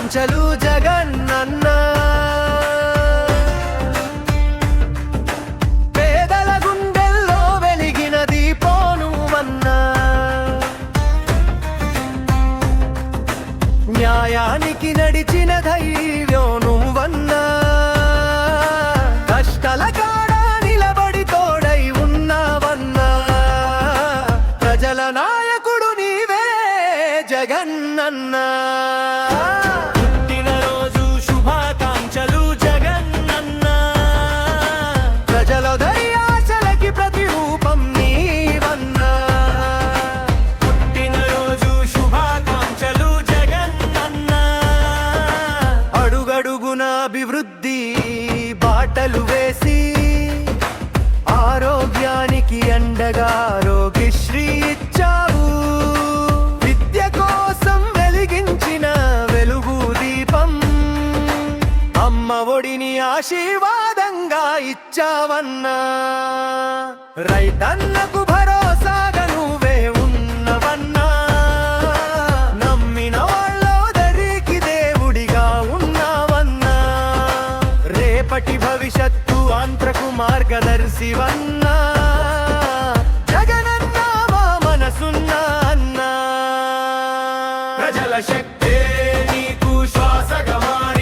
కాంచలు జగనన్న పేదల గుండెల్లో వెలిగిన దీపోను అన్నా న్యాయానికి నడిచిన ధైర్యం నువ్వన్నా కష్టాల కాడ నిలబడి తోడై ఉన్నావన్నా ప్రజల నాయకుడు నీవే జగనన్నా పుట్టినరోజు శుభాకాంక్షలు జగనన్నా ప్రజల ధైర్యాశలకి ప్రతిరూపం నీవన్నా పుట్టినరోజు శుభాకాంక్షలు జగనన్నా అడుగడుగున అభివృద్ధి బాటలు వేసి ఆరోగ్యానికి అండగా ఆరోగ్యశ్రీ ఇచ్చావు విద్య కోసం వెలిగించిన వెలుగు దీపం అమ్మ ఒడిని ఆశీర్వాదంగా ఇచ్చావన్నా రైతన్నకు భరోసాగా నువ్వే ఉన్నవన్నా నమ్మిన వాళ్ళోదరికి దేవుడిగా ఉన్నావన్నా రేపటి భవిష్యత్తు ఆంధ్రకు మార్గదర్శివన్నా జగనన్న మా మనసున్నా అన్నా ప్రజల శక్తే నీకు శ్వాసగా మారి